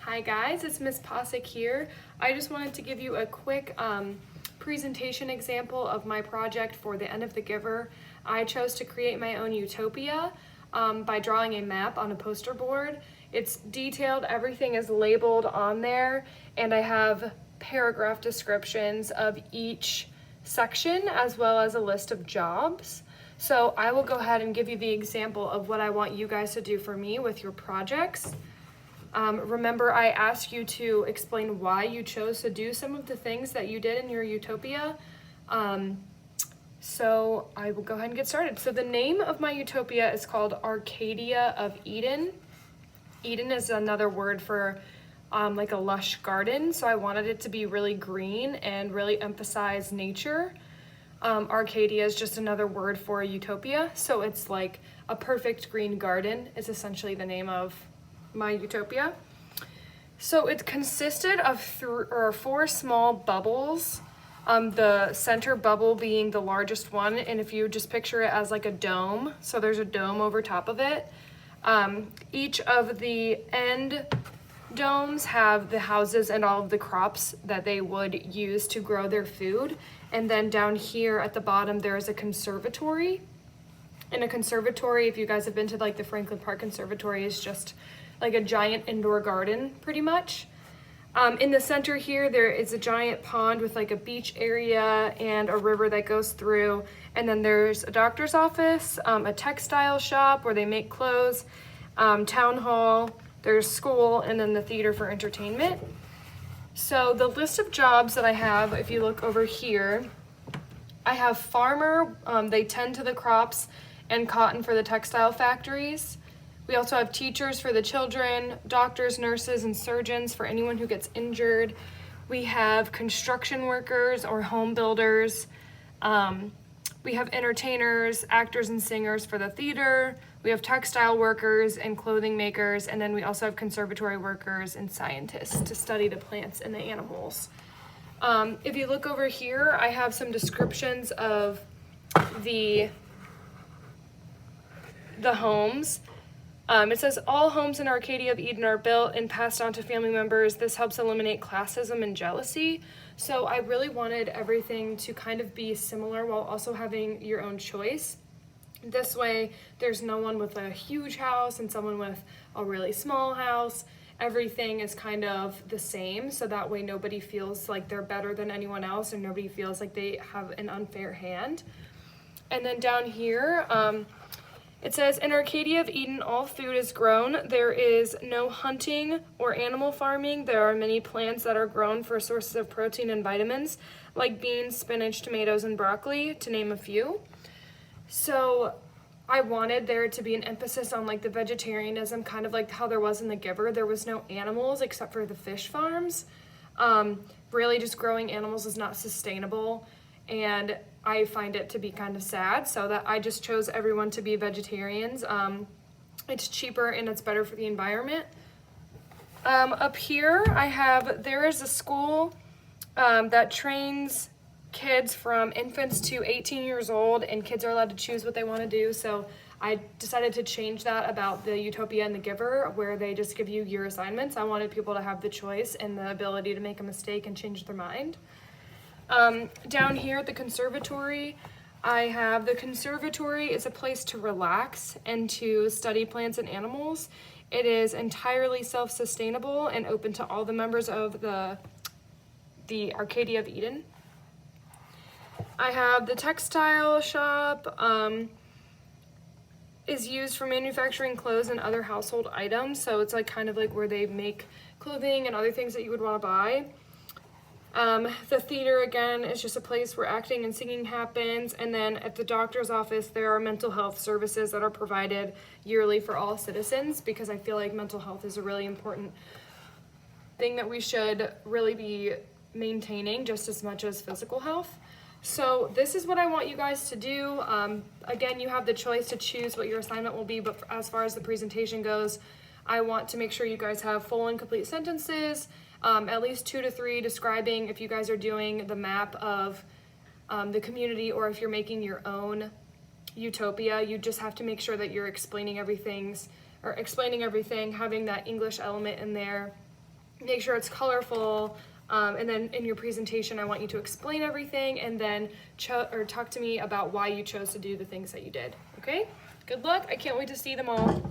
Hi guys, it's Miss Posick here. I just wanted to give you a quick presentation example of my project for the End of the Giver. I chose to create my own utopia by drawing a map on a poster board. It's detailed, everything is labeled on there, and I have paragraph descriptions of each section as well as a list of jobs. So I will go ahead and give you the example of what I want you guys to do for me with your projects. Remember, I asked you to explain why you chose to do some of the things that you did in your utopia. So I will go ahead and get started. So the name of my utopia is called Arcadia of Eden. Eden is another word for like a lush garden, so I wanted it to be really green and really emphasize nature. Arcadia is just another word for utopia, so it's like a perfect green garden is essentially the name of my utopia. So it consisted of four small bubbles, the center bubble being the largest one, and if you just picture it as like a dome, so there's a dome over top of it. Each of the end domes have the houses and all of the crops that they would use to grow their food. And then down here at the bottom, there is a conservatory. And a conservatory, if you guys have been to like the Franklin Park Conservatory, is just like a giant indoor garden, pretty much. In the center here, there is a giant pond with like a beach area and a river that goes through. And then there's a doctor's office, a textile shop where they make clothes, town hall, there's school, and then the theater for entertainment. So the list of jobs that I have, if you look over here, I have farmer, they tend to the crops, and cotton for the textile factories. We also have teachers for the children, doctors, nurses, and surgeons for anyone who gets injured. We have construction workers or home builders. We have entertainers, actors, and singers for the theater. We have textile workers and clothing makers, and then we also have conservatory workers and scientists to study the plants and the animals. If you look over here, I have some descriptions of the homes. It says all homes in Arcadia of Eden are built and passed on to family members. This helps eliminate classism and jealousy. So I really wanted everything to kind of be similar while also having your own choice. This way, there's no one with a huge house and someone with a really small house. Everything is kind of the same, so that way nobody feels like they're better than anyone else and nobody feels like they have an unfair hand. And then down here, it says, in Arcadia of Eden, all food is grown. There is no hunting or animal farming. There are many plants that are grown for sources of protein and vitamins, like beans, spinach, tomatoes, and broccoli, to name a few. So I wanted there to be an emphasis on like the vegetarianism, kind of like how there was in The Giver. There was no animals except for the fish farms. Really just growing animals is not sustainable, and I find it to be kind of sad, so that I just chose everyone to be vegetarians. It's cheaper and it's better for the environment. Up here there is a school that trains kids from infants to 18 years old, and kids are allowed to choose what they want to do. So I decided to change that about the Utopia and The Giver, where they just give you your assignments. I wanted people to have the choice and the ability to make a mistake and change their mind. Down here at the conservatory, the conservatory is a place to relax and to study plants and animals. It is entirely self-sustainable and open to all the members of the Arcadia of Eden. I have the textile shop, is used for manufacturing clothes and other household items. So it's like kind of like where they make clothing and other things that you would want to buy. The theater, again, is just a place where acting and singing happens. And then at the doctor's office, there are mental health services that are provided yearly for all citizens, because I feel like mental health is a really important thing that we should really be maintaining just as much as physical health. So this is what I want you guys to do. Again, you have the choice to choose what your assignment will be, but as far as the presentation goes, I want to make sure you guys have full and complete sentences, at least 2 to 3 describing, if you guys are doing the map of the community, or if you're making your own utopia, you just have to make sure that you're explaining everything, having that English element in there, make sure it's colorful, and then in your presentation, I want you to explain everything and then talk to me about why you chose to do the things that you did, okay? Good luck, I can't wait to see them all.